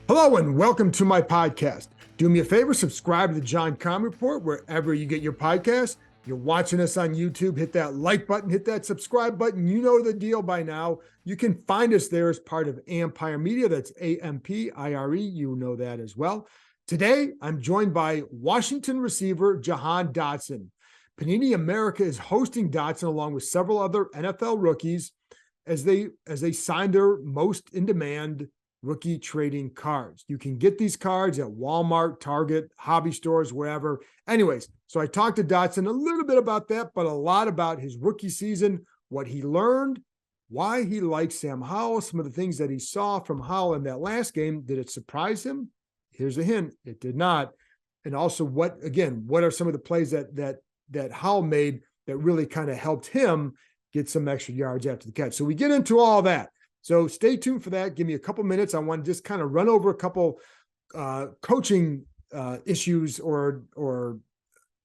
Hello and welcome to my podcast. Do me a favor, subscribe to the John Keim Report wherever you get your podcast. You're watching us on YouTube, hit that like button, hit that subscribe button. You know the deal by now. You can find us there as part of Empire Media. That's AMPIRE. You know that as well. Today, I'm joined by Washington receiver Jahan Dotson. Panini America is hosting Dotson along with several other NFL rookies as they sign their most in-demand rookie trading cards. You can get these cards at Walmart, Target, hobby stores, wherever. Anyways, so I talked to Dotson a little bit about that, but a lot about his rookie season, what he learned, why he likes Sam Howell, some of the things that he saw from Howell in that last game. Did it surprise him? Here's a hint. It did not. And also what are some of the plays that Howell made that really kind of helped him get some extra yards after the catch. So we get into all that. So stay tuned for that. Give me a couple minutes. I want to just kind of run over a couple coaching issues or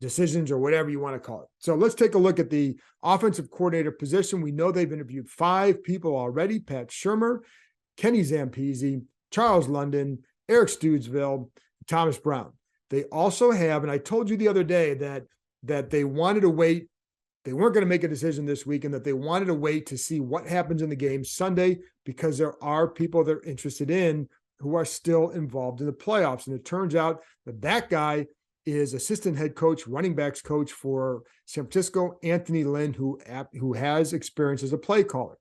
decisions or whatever you want to call it. So let's take a look at the offensive coordinator position. We know they've interviewed 5 people already: Pat Shurmur, Kenny Zampese, Charles London, Eric Stoodsville, Thomas Brown. They also have, and I told you the other day that they wanted to wait. They weren't going to make a decision this week, and that they wanted to wait to see what happens in the game Sunday, because there are people they're interested in who are still involved in the playoffs. And it turns out that guy is assistant head coach, running backs coach for San Francisco, Anthony Lynn, who has experience as a play caller.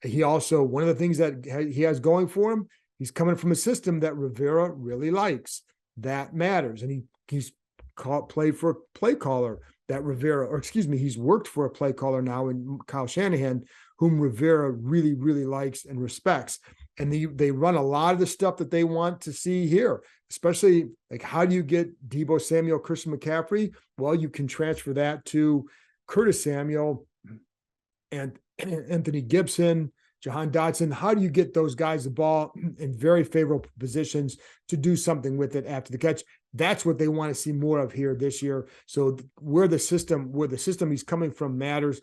He also, one of the things that he has going for him, he's coming from a system that Rivera really likes. That matters. And he's played for a play caller that he's worked for a play caller now in Kyle Shanahan, whom Rivera really, really likes and respects. And they run a lot of the stuff that they want to see here, especially like, how do you get Deebo Samuel, Christian McCaffrey? Well, you can transfer that to Curtis Samuel and Anthony Gibson, Jahan Dotson. How do you get those guys the ball in very favorable positions to do something with it after the catch? That's what they want to see more of here this year. So where the system he's coming from matters.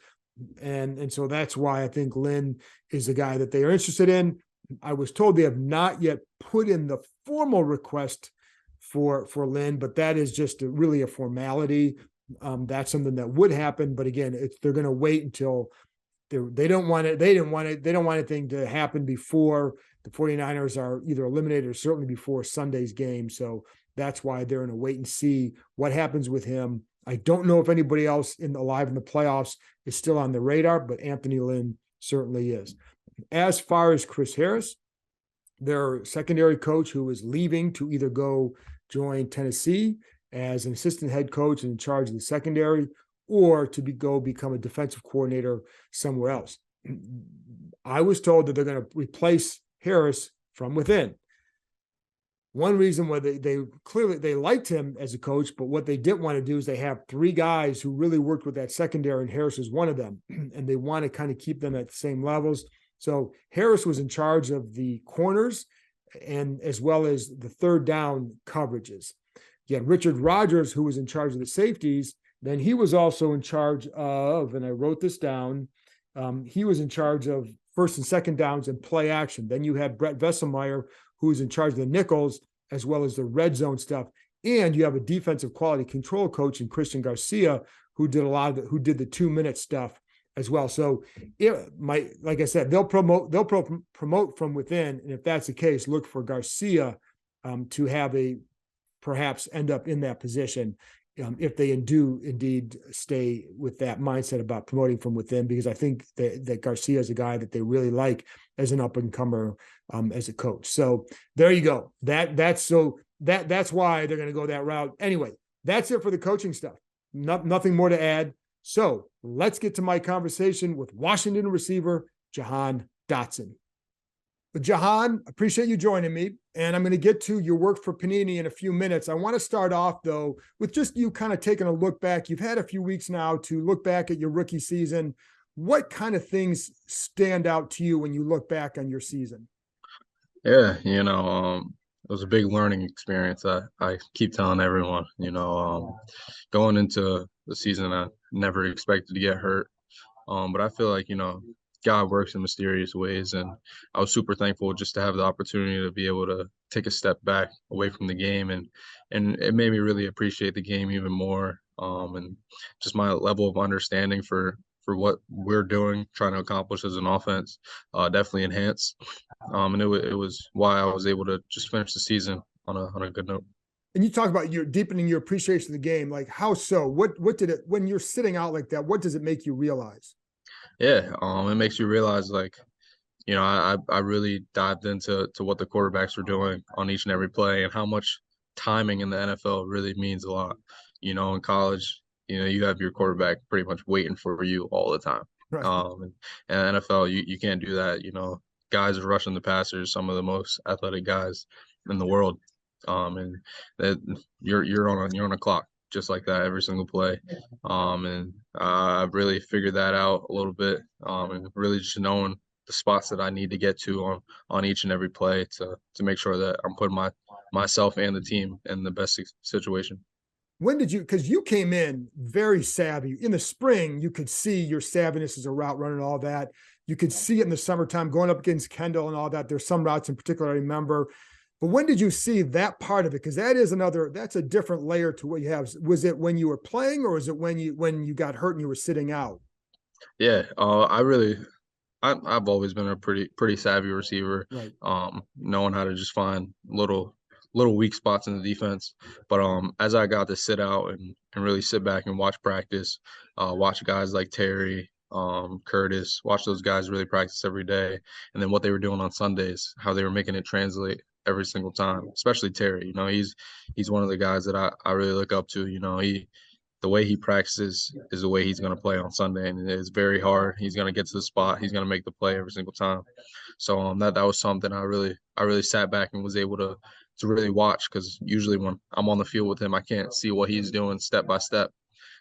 And so that's why I think Lynn is the guy that they are interested in. I was told they have not yet put in the formal request for Lynn, but that is just really a formality. That's something that would happen. But again, they're going to wait until they don't want anything to happen before the 49ers are either eliminated or certainly before Sunday's game. So that's why they're in a wait and see what happens with him. I don't know if anybody else alive in the playoffs is still on the radar, but Anthony Lynn certainly is. As far as Chris Harris, their secondary coach, who is leaving to either go join Tennessee as an assistant head coach and in charge of the secondary, or to go become a defensive coordinator somewhere else. I was told that they're going to replace Harris from within. One reason why they clearly liked him as a coach, but what they didn't want to do is they have 3 guys who really worked with that secondary, and Harris is one of them, and they want to kind of keep them at the same levels. So Harris was in charge of the corners and as well as the third down coverages. You had Richard Rodgers, who was in charge of the safeties. Then he was also in charge of, and I wrote this down, he was in charge of first and second downs and play action. Then you had Brett Vesselmeyer, who was in charge of the nickels as well as the red zone stuff. And you have a defensive quality control coach in Christian Garcia, who did the 2-minute stuff as well. So like I said, they'll promote from within. And if that's the case, look for Garcia to have perhaps end up in that position. If they do indeed stay with that mindset about promoting from within, because I think that Garcia is a guy that they really like as an up-and-comer as a coach. So there you go. That's why they're going to go that route. Anyway, that's it for the coaching stuff. Nothing more to add. So let's get to my conversation with Washington receiver Jahan Dotson. But Jahan, appreciate you joining me. And I'm going to get to your work for Panini in a few minutes. I want to start off, though, with just you kind of taking a look back. You've had a few weeks now to look back at your rookie season. What kind of things stand out to you when you look back on your season? Yeah, it was a big learning experience. I keep telling everyone, going into the season, I never expected to get hurt. But I feel like, God works in mysterious ways, and I was super thankful just to have the opportunity to be able to take a step back away from the game, and it made me really appreciate the game even more, and just my level of understanding for what we're doing, trying to accomplish as an offense, definitely enhanced. And it was why I was able to just finish the season on a good note. And you talk about your deepening your appreciation of the game. Like how so? What did it when you're sitting out like that? What does it make you realize? Yeah, it makes you realize like I really dived into what the quarterbacks were doing on each and every play and how much timing in the NFL really means a lot. In college, you have your quarterback pretty much waiting for you all the time. Right. And NFL, you can't do that. Guys are rushing the passers, some of the most athletic guys in the world. And that you're on a clock just like that every single play. And I've really figured that out a little bit. And really just knowing the spots that I need to get to on each and every play to make sure that I'm putting myself and the team in the best situation. When did you, because you came in very savvy in the spring, you could see your savviness as a route runner and all that. You could see it in the summertime going up against Kendall and all that. There's some routes in particular I remember. But when did you see that part of it? Because that's a different layer to what you have. Was it when you were playing, or was it when you got hurt and you were sitting out? Yeah, I've always been a pretty savvy receiver, Right. knowing how to just find little weak spots in the defense. But as I got to sit out and really sit back and watch practice, watch guys like Terry, Curtis, watch those guys really practice every day, and then what they were doing on Sundays, how they were making it translate every single time. Especially Terry, he's one of the guys that I really look up to. The way he practices is the way he's going to play on Sunday, and it's very hard. He's going to get to the spot. He's going to make the play every single time. So that was something I really sat back and was able to really watch, because usually when I'm on the field with him, I can't see what he's doing step by step.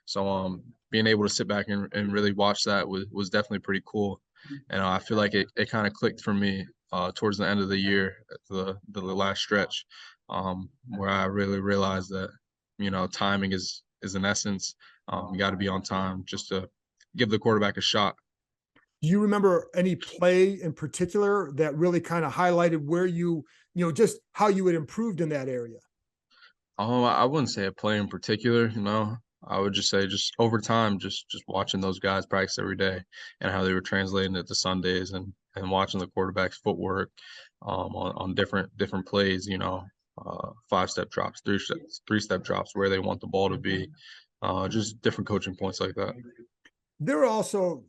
So being able to sit back and really watch that was definitely pretty cool. And I feel like it kind of clicked for me towards the end of the year, the last stretch, where I really realized that timing is an essence. You got to be on time just to give the quarterback a shot. Do you remember any play in particular that really kind of highlighted where just how you had improved in that area? I wouldn't say a play in particular. I would just say just over time, just watching those guys practice every day and how they were translating it to Sundays, and watching the quarterback's footwork on different plays. 5-step drops, three-step drops, where they want the ball to be. Just different coaching points like that. They're also,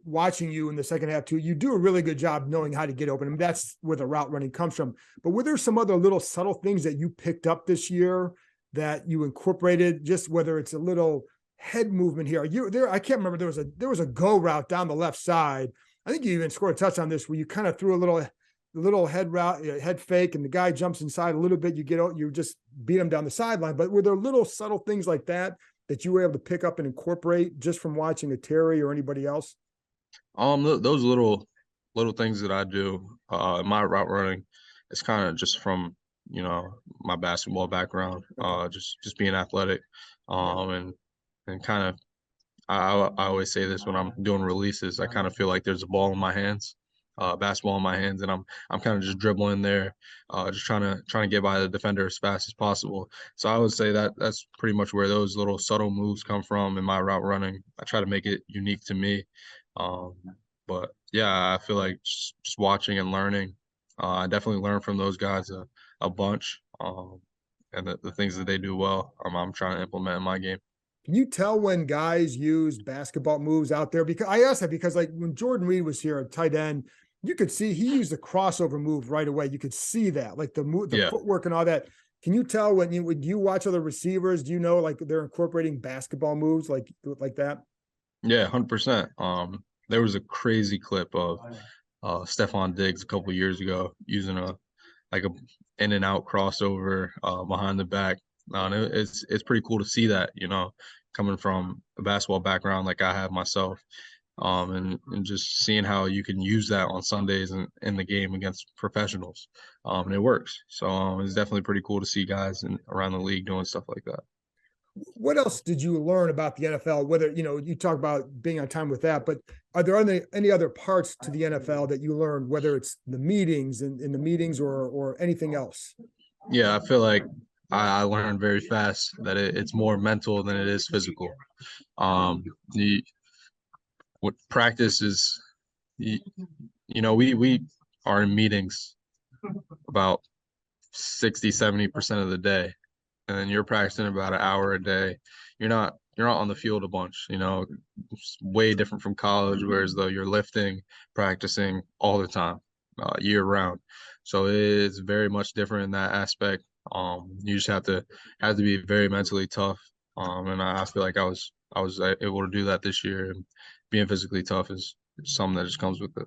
watching you in the second half too. You do a really good job knowing how to get open. I mean, that's where the route running comes from. But were there some other little subtle things that you picked up this year that you incorporated? Just whether it's a little head movement here. You there? I can't remember. There was a go route down the left side. I think you even scored a touchdown this where you kind of threw a little head route, head fake, and the guy jumps inside a little bit. You just beat him down the sideline. But were there little subtle things like that you were able to pick up and incorporate just from watching a Terry or anybody else? Those little things that I do in my route running, it's kind of just from my basketball background, Okay. just being athletic, and kind of I always say this when I'm doing releases. I kind of feel like there's a ball in my hands, basketball in my hands, and I'm kind of just dribbling there, just trying to get by the defender as fast as possible. So I would say that that's pretty much where those little subtle moves come from in my route running. I try to make it unique to me. Um, but yeah, I feel like just watching and learning. I definitely learn from those guys a bunch, and the things that they do well, I'm trying to implement in my game. Can you tell when guys use basketball moves out there? Because I asked that because like when Jordan Reed was here at tight end, you could see he used a crossover move right away. You could see that, like the Yeah, footwork and all that. Can you tell when you watch other receivers? Do you know like they're incorporating basketball moves like that? yeah, 100%. There was a crazy clip of Stephon Diggs a couple years ago using a in and out crossover behind the back. And it's pretty cool to see that, coming from a basketball background like I have myself, and just seeing how you can use that on Sundays in the game against professionals, and it works. So it's definitely pretty cool to see guys around the league doing stuff like that. What else did you learn about the NFL? Whether, you talk about being on time with that, but are there any other parts to the NFL that you learned, whether it's the meetings and in the meetings or anything else? Yeah, I feel like I learned very fast that it's more mental than it is physical. The what practice is, you, we are in meetings about 60-70% of the day, and then you're practicing about an hour a day. You're not on the field a bunch. It's way different from college, whereas though you're lifting, practicing all the time, year round. So it's very much different in that aspect. You just have to be very mentally tough. And I feel like I was able to do that this year. And being physically tough is something that just comes with it.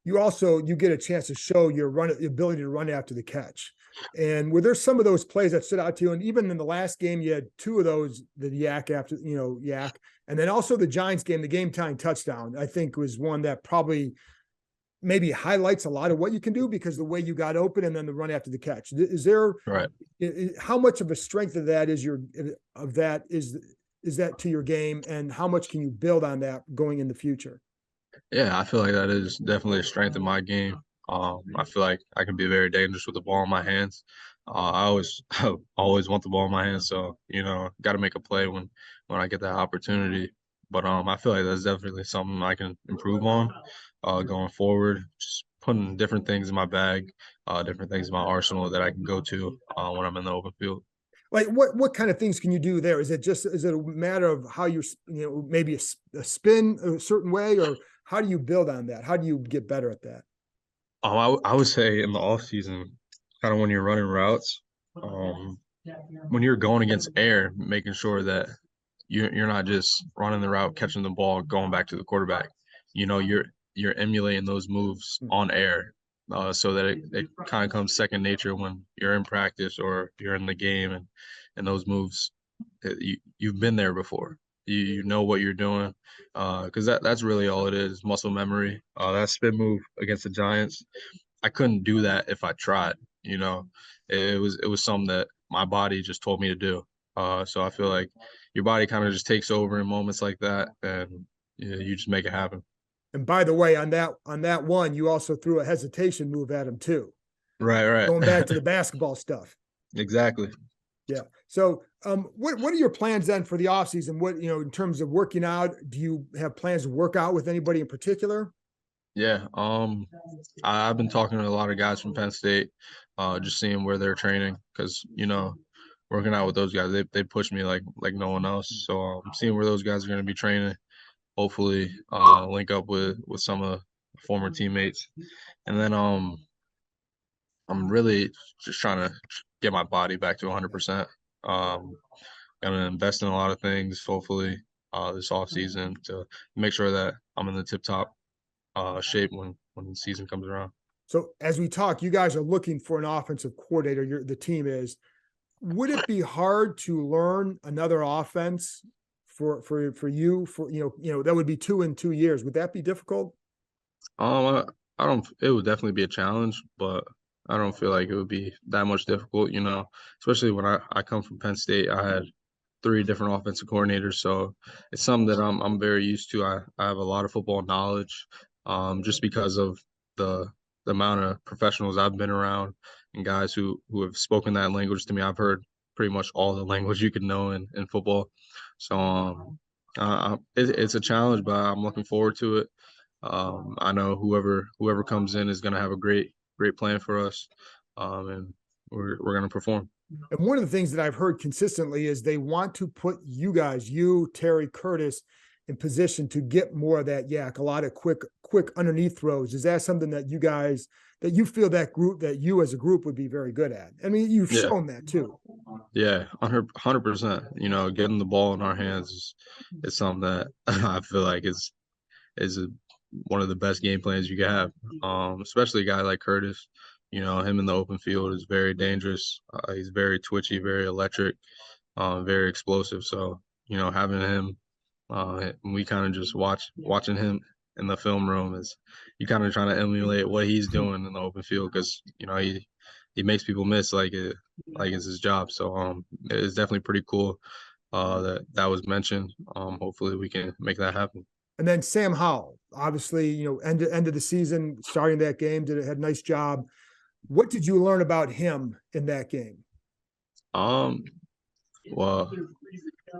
You get a chance to show your ability to run after the catch. And were there some of those plays that stood out to you? And even in the last game, you had two of those, the yak after, yak. And then also the Giants game, the game time touchdown, I think was one that probably maybe highlights a lot of what you can do because the way you got open and then the run after the catch. Is there, Right. how much of a strength of that is that to your game, and how much can you build on that going in the future? Yeah, I feel like that is definitely a strength in my game. I feel like I can be very dangerous with the ball in my hands. I always I always want the ball in my hands, so got to make a play when I get that opportunity. But I feel like that's definitely something I can improve on going forward. Just putting different things in my bag, different things in my arsenal that I can go to when I'm in the open field. Like what kind of things can you do there? Is it a matter of how maybe a spin a certain way, or how do you build on that? How do you get better at that? I would say in the off season, kind of when you're running routes, um, when you're going against air, making sure that you're not just running the route, catching the ball, going back to the quarterback. You're emulating those moves on air, so that it kind of comes second nature when you're in practice or you're in the game, and those moves, you've been there before. You know what you're doing, because that's really all it is, muscle memory. That spin move against the Giants, I couldn't do that if I tried. You know, it was something that my body just told me to do. So I feel like your body kind of just takes over in moments like that, and you just make it happen. And by the way, on that one, you also threw a hesitation move at him too. Right, right. Going back to the basketball stuff. Exactly. Yeah. So, what are your plans then for the offseason? What, in terms of working out, do you have plans to work out with anybody in particular? Yeah. I've been talking to a lot of guys from Penn State, just seeing where they're training, because working out with those guys, they push me like no one else. So seeing where those guys are going to be training, hopefully link up with some of the former teammates, and then I'm really just trying to get my body back to 100%. Um, Gonna invest in a lot of things, hopefully, this off season to make sure that I'm in the tip top shape when the season comes around. So as we talk, you guys are looking for an offensive coordinator. The team is. Would it be hard to learn another offense for you? That would be 2 in 2 years. Would that be difficult? I don't. It would definitely be a challenge, but I don't feel like it would be that much difficult. Especially when I come from Penn State, I had three different offensive coordinators, so it's something that I'm very used to. I have a lot of football knowledge, just because of the amount of professionals I've been around and guys who have spoken that language to me. I've heard pretty much all the language you can know in football. So it's a challenge, but I'm looking forward to it. I know whoever comes in is going to have a great plan for us, and we're going to perform. And one of the things that I've heard consistently is they want to put you guys, Terry, Curtis, in position to get more of that yak, a lot of quick underneath throws. Is that something that you feel that you as a group would be very good at? I mean, you've Yeah, shown that too. yeah, 100%. Getting the ball in our hands is something that I feel like is one of the best game plans you can have. Especially a guy like Curtis. Him in the open field is very dangerous. He's very twitchy, very electric, very explosive. So having him, we kind of just watching him in the film room is you kind of trying to emulate what he's doing in the open field, because he makes people miss like it's his job. So it's definitely pretty cool. that was mentioned. Hopefully we can make that happen. And then Sam Howell, obviously, end of the season, starting that game, had a nice job. What did you learn about him in that game? Well,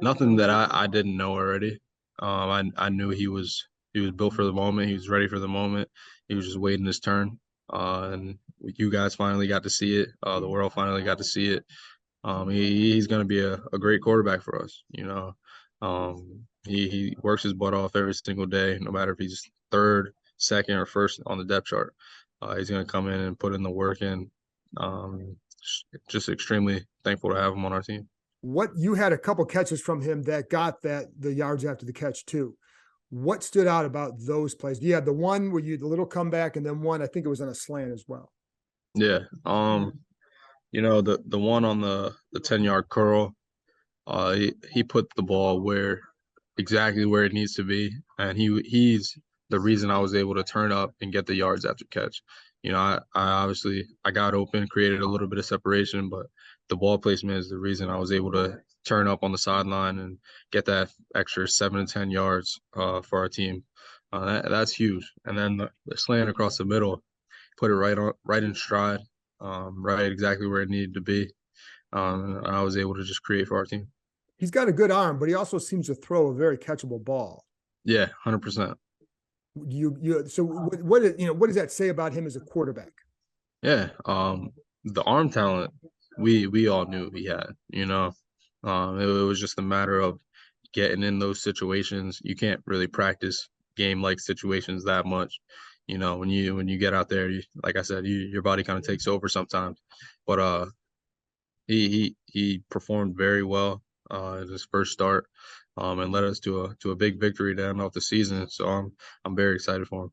nothing that I didn't know already. I knew he was built for the moment. He was ready for the moment. He was just waiting his turn. And you guys finally got to see it. The world finally got to see it. He's going to be a great quarterback for us. He works his butt off every single day, no matter if he's third, second, or first on the depth chart. He's going to come in and put in the work, and just extremely thankful to have him on our team. What you had a couple catches from him that got the yards after the catch too. What stood out about those plays? You had the one where you the little comeback, and then one I think it was on a slant as well. Yeah. The one on the 10-yard curl, he put the ball exactly where it needs to be, and he's the reason I was able to turn up and get the yards after catch. I obviously I got open, created a little bit of separation, but the ball placement is the reason I was able to turn up on the sideline and get that extra 7 to 10 yards for our team. That's huge. And then the slant across the middle, put it right in stride, right exactly where it needed to be. And I was able to just create for our team. He's got a good arm, but he also seems to throw a very catchable ball. Yeah, 100%. So what does that say about him as a quarterback? Yeah, the arm talent we all knew he had. It was just a matter of getting in those situations. You can't really practice game like situations that much. When you get out there, like I said, your body kind of takes over sometimes. But he performed very well in his first start, and led us to a big victory to end off the season. So I'm very excited for him.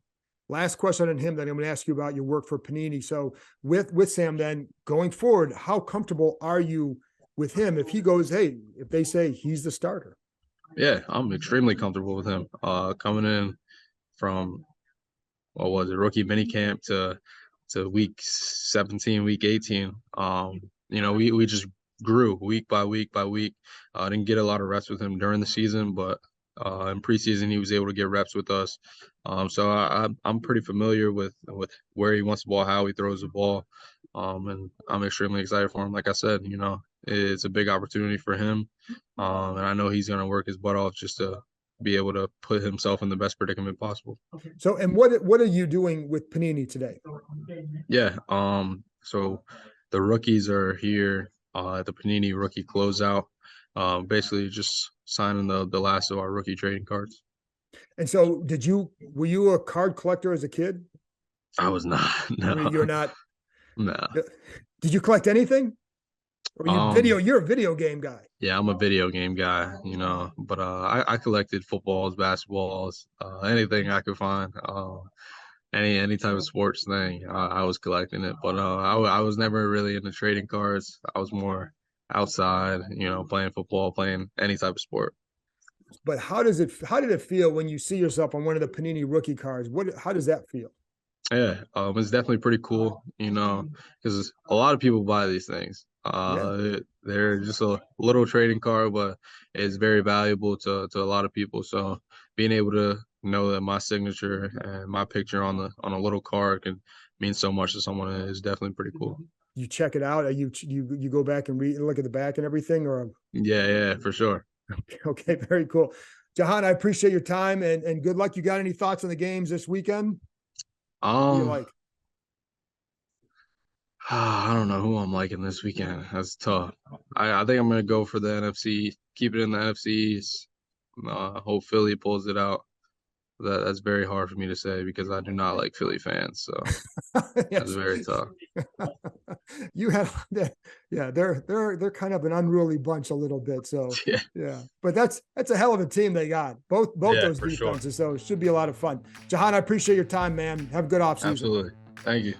Last question on him, then I'm going to ask you about your work for Panini. So with Sam, then going forward, how comfortable are you with him if he goes, hey, if they say he's the starter? Yeah, I'm extremely comfortable with him. Coming in from what was it, rookie minicamp to week 17, week 18. We just grew week by week by week. I didn't get a lot of reps with him during the season, but in preseason he was able to get reps with us. So I'm pretty familiar with where he wants the ball, how he throws the ball, and I'm extremely excited for him. Like I said, it's a big opportunity for him, and I know he's going to work his butt off just to be able to put himself in the best predicament possible. So, and what are you doing with Panini today? Yeah. So the rookies are here at the Panini rookie closeout. Basically just signing the last of our rookie trading cards. And so were you a card collector as a kid? I was not. No. I mean, you're not. No. Did you collect anything? Or you're a video game guy. Yeah, I'm a video game guy, but I collected footballs, basketballs, anything I could find. Any type of sports thing, I was collecting it. But I was never really into trading cards. I was more outside, playing football, playing any type of sport. But how did it feel when you see yourself on one of the Panini rookie cards? How does that feel? Yeah, it's definitely pretty cool, because a lot of people buy these things. They're just a little trading card, but it's very valuable to a lot of people. So being able to know that my signature and my picture on a little card can mean so much to someone is definitely pretty cool. You check it out. You go back and look at the back and everything, or yeah, for sure. Okay, very cool. Jahan, I appreciate your time and good luck. You got any thoughts on the games this weekend? Who do you like? I don't know who I'm liking this weekend. That's tough. I think I'm gonna go for the NFC. Keep it in the NFCs. Hope Philly pulls it out. That's very hard for me to say because I do not like Philly fans. So that's very tough. You have that, yeah. They're kind of an unruly bunch a little bit. So yeah. But that's a hell of a team they got. Both those defenses. Sure. So it should be a lot of fun. Jahan, I appreciate your time, man. Have a good offseason. Absolutely. Thank you.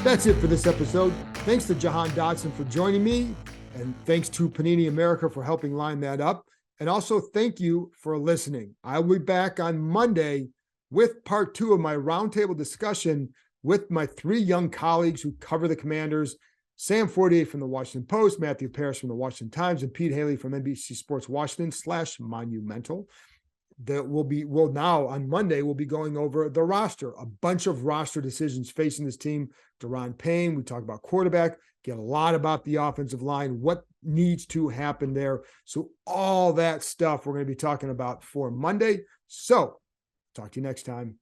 That's it for this episode. Thanks to Jahan Dotson for joining me. And thanks to Panini America for helping line that up. And also thank you for listening. I'll be back on Monday with part 2 of my roundtable discussion with my three young colleagues who cover the Commanders, Sam Fortier from the Washington Post, Matthew Paris from the Washington Times, and Pete Haley from NBC Sports Washington /Monumental. That will now on Monday, we'll be going over the roster, a bunch of roster decisions facing this team. Deron Payne, we talk about quarterback, get a lot about the offensive line, what needs to happen there. So all that stuff we're going to be talking about for Monday. So talk to you next time.